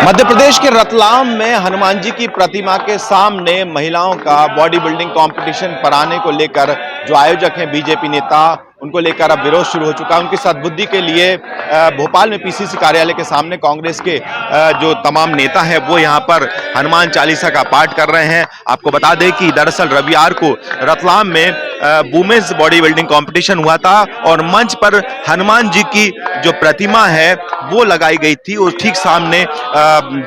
मध्य प्रदेश के रतलाम में हनुमान जी की प्रतिमा के सामने महिलाओं का बॉडी बिल्डिंग कंपटीशन कराने को लेकर जो आयोजक हैं बीजेपी नेता, उनको लेकर अब विरोध शुरू हो चुका है। उनकी सद्बुद्धि के लिए भोपाल में पीसीसी कार्यालय के सामने कांग्रेस के जो तमाम नेता हैं वो यहां पर हनुमान चालीसा का पाठ कर रहे हैं। आपको बता दें कि दरअसल रविवार को रतलाम में वुमेन्स बॉडी बिल्डिंग कॉम्पिटिशन हुआ था और मंच पर हनुमान जी की जो प्रतिमा है वो लगाई गई थी। और ठीक सामने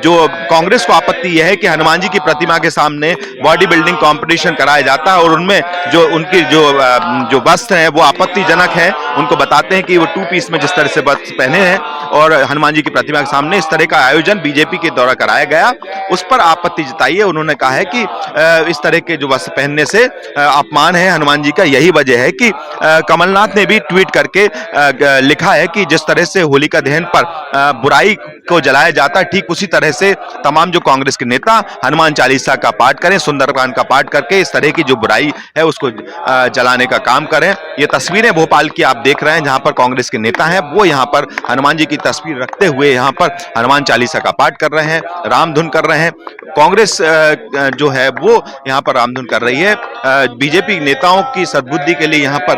जो कांग्रेस को आपत्ति यह है कि हनुमान जी की प्रतिमा के सामने बॉडी बिल्डिंग कॉम्पिटिशन कराया जाता है और उनमें जो उनकी जो वस्त्र हैं वो आपत्तिजनक है। उनको बताते हैं कि वो 2 पीस में जिस तरह से वस्त्र पहने हैं और हनुमान जी की प्रतिमा के सामने इस तरह का आयोजन बीजेपी के द्वारा कराया गया, उस पर आपत्ति जताई है। उन्होंने कहा है कि इस तरह के जो वस्त्र पहनने से अपमान है हनुमान जी का। यही वजह है कि कमलनाथ ने भी ट्वीट करके लिखा है कि जिस तरह से होलिका दहन पर बुराई को जलाया जाता है, ठीक उसी तरह से तमाम जो कांग्रेस के नेता हनुमान चालीसा का पाठ करें, सुंदरकांड का पाठ करके इस तरह की जो बुराई है उसको जलाने का काम करें। ये तस्वीरें भोपाल की आप देख रहे हैं जहां पर कांग्रेस के नेता हैं वो यहां पर हनुमान जी की तस्वीर रखते हुए यहां पर हनुमान चालीसा का पाठ कर रहे हैं, रामधुन कर रहे हैं। कांग्रेस जो है वो यहां पर रामधुन कर रही है। बीजेपी नेताओं की सद्बुद्धि के लिए यहां पर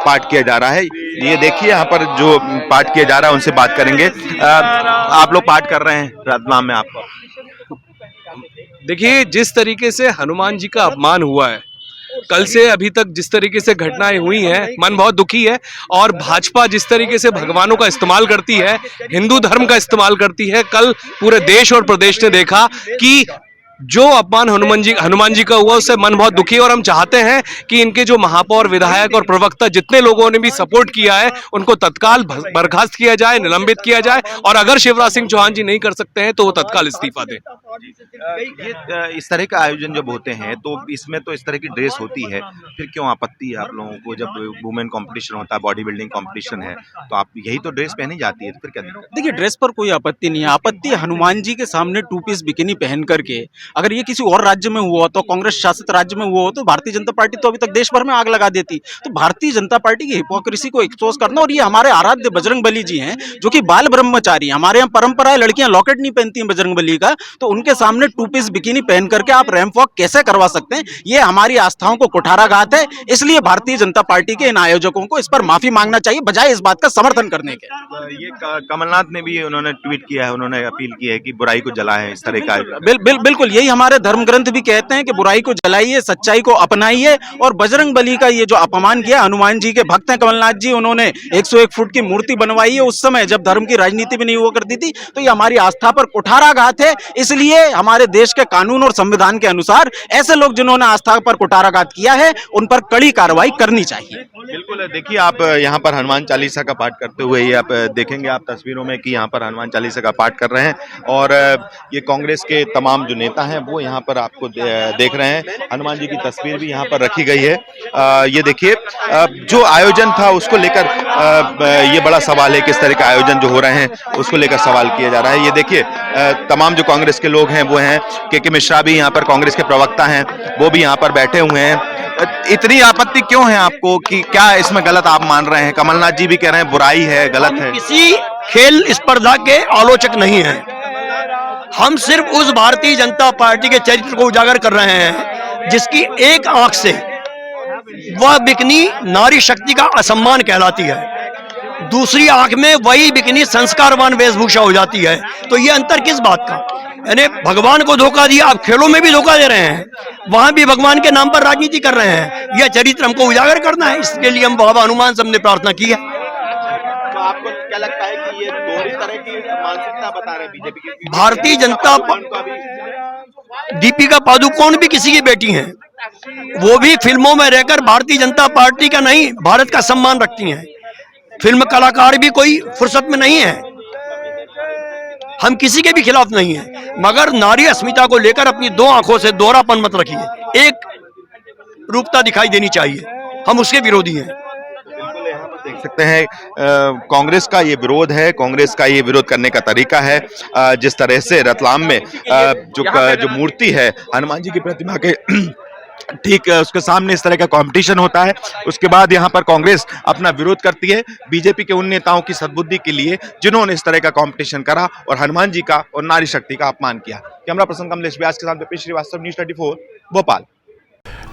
पाठ किया जा रहा है। ये देखिए यहां पर जो पाठ किया जा रहा है उनसे बात करेंगे। आप लोग पाठ कर रहे हैं रतलाम में, आपको देखिए जिस तरीके से हनुमान जी का अपमान हुआ है, कल से अभी तक जिस तरीके से घटनाएं हुई हैं, मन बहुत दुखी है। और भाजपा जिस तरीके से भगवानों का इस्तेमाल करती है, हिंदू धर्म का इस्तेमाल करती है, कल पूरे देश और प्रदेश ने देखा कि जो अपमान हनुमान जी का हुआ उससे मन बहुत दुखी है। और हम चाहते हैं कि इनके जो महापौर, विधायक और प्रवक्ता जितने लोगों ने भी सपोर्ट किया है उनको तत्काल बर्खास्त किया जाए, निलंबित किया जाए। और अगर शिवराज सिंह चौहान जी नहीं कर सकते हैं तो वो तत्काल इस्तीफा दें। ये इस तरह का आयोजन जब होते हैं तो इसमें तो इस तरह की ड्रेस होती है, फिर क्यों आपत्ति है आप लोगों को? जब वुमेन कंपटीशन होता है, बॉडी बिल्डिंग कंपटीशन है, तो आप यही तो ड्रेस पहनी जाती है, तो फिर क्या दिक्कत? देखिए ड्रेस पर कोई आपत्ति नहीं है। आपत्ति हनुमान जी के सामने 2 पीस बिकिनी पहन करके, अगर ये किसी और राज्य में हुआ तो, कांग्रेस शासित राज्य में हुआ हो तो भारतीय जनता पार्टी तो अभी तक देश भर में आग लगा देती। तो भारतीय जनता पार्टी की हिपोक्रेसी को एक्सपोज करना, और ये हमारे आराध्य बजरंगबली जी हैं जो कि बाल ब्रह्मचारी, हमारे यहाँ परंपरा है लड़कियां लॉकेट नहीं पहनती हैं बजरंगबली का, तो उनके सामने 2 पीस बिकिनी पहन करके आप रैंप वॉक कैसे करवा सकते हैं? ये हमारी आस्थाओं को कुठाराघात है। इसलिए भारतीय जनता पार्टी के इन आयोजकों को इस पर माफी मांगना चाहिए बजाय इस बात का समर्थन करने के। ये कमलनाथ ने भी उन्होंने ट्वीट किया है, उन्होंने अपील की है कि बुराई को जलाएं, इस तरह का। बिल्कुल यही हमारे धर्म ग्रंथ भी कहते हैं कि बुराई को जलाइए, सच्चाई को अपनाइए। और बजरंगबली का ये जो अपमान किया, हनुमान जी के भक्त हैं कमलनाथ जी, उन्होंने 101 फुट की मूर्ति बनवाई है उस समय जब धर्म की राजनीति भी नहीं हुआ करती थी। तो ये हमारी आस्था पर कुठाराघात है। इसलिए हमारे देश के कानून और संविधान के अनुसार ऐसे लोग जिन्होंने आस्था पर कुठाराघात किया है उन पर कड़ी कार्रवाई करनी चाहिए। बिल्कुल, देखिए आप यहाँ पर हनुमान चालीसा का पाठ करते हुए ये आप देखेंगे आप तस्वीरों में कि यहाँ पर हनुमान चालीसा का पाठ कर रहे हैं और ये कांग्रेस के तमाम जो नेता हैं वो यहाँ पर आपको देख रहे हैं। हनुमान जी की तस्वीर भी यहाँ पर रखी गई है। ये देखिए जो आयोजन था उसको लेकर ये बड़ा सवाल है, किस तरह का आयोजन जो हो रहे हैं उसको लेकर सवाल किया जा रहा है। ये देखिए तमाम जो कांग्रेस के लोग हैं वो हैं, के मिश्रा भी यहाँ पर कांग्रेस के प्रवक्ता हैं, वो भी यहाँ पर बैठे हुए हैं। इतनी आपत्ति क्यों है आपको, कि क्या इसमें गलत आप मान रहे हैं? कमलनाथ जी भी कह रहे हैं बुराई है, गलत है। किसी खेल स्पर्धा के आलोचक नहीं है, हम सिर्फ उस भारतीय जनता पार्टी के चरित्र को उजागर कर रहे हैं जिसकी एक आंख से वह बिकनी नारी शक्ति का असम्मान कहलाती है, दूसरी आंख में वही बिकनी संस्कारवान वेशभूषा हो जाती है। तो ये अंतर किस बात का? यानी भगवान को धोखा दिया, आप खेलों में भी धोखा दे रहे हैं, वहां भी भगवान के नाम पर राजनीति कर रहे हैं। यह चरित्र हमको उजागर करना है, इसके लिए हम बाबा हनुमान से हमने प्रार्थना की है। तो आपको क्या लगता है कि ये दोहरी तरह की मानसिकता बता रहे हैं बीजेपी की? भारतीय जनता दीपिका पादुकोण भी किसी की बेटी हैं, वो भी फिल्मों में रहकर भारतीय जनता पार्टी का नहीं भारत का सम्मान रखती हैं। फिल्म कलाकार भी कोई फुर्सत में नहीं है, हम किसी के भी खिलाफ नहीं है, मगर नारी अस्मिता को लेकर अपनी 2 आंखों से दोहरापन मत रखिए, एक रूपता दिखाई देनी चाहिए, हम उसके विरोधी हैं। देख सकते हैं कांग्रेस का ये विरोध है, कांग्रेस का ये विरोध करने का तरीका है। जिस तरह से रतलाम में जो मूर्ति है हनुमान जी की प्रतिमा के ठीक उसके सामने इस तरह का कंपटीशन होता है। उसके बाद यहाँ पर कांग्रेस अपना विरोध करती है बीजेपी के उन नेताओं की सद्बुद्धि के लिए जिन्होंने इस तरह का कंपटीशन करा और हनुमान जी का और नारी शक्ति का अपमान किया। कैमरा पर्सन कमलेश व्यास के साथ विपिन श्रीवास्तव, न्यूज़ 24 भोपाल।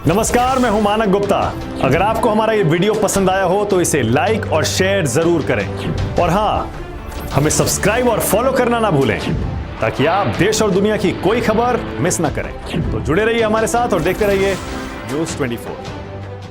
नमस्कार, मैं हूं मानक गुप्ता। अगर आपको हमारा ये वीडियो पसंद आया हो तो इसे लाइक और शेयर जरूर करें और हाँ, हमें सब्सक्राइब और फॉलो करना ना भूलें ताकि आप देश और दुनिया की कोई खबर मिस ना करें। तो जुड़े रहिए हमारे साथ और देखते रहिए न्यूज़ 24।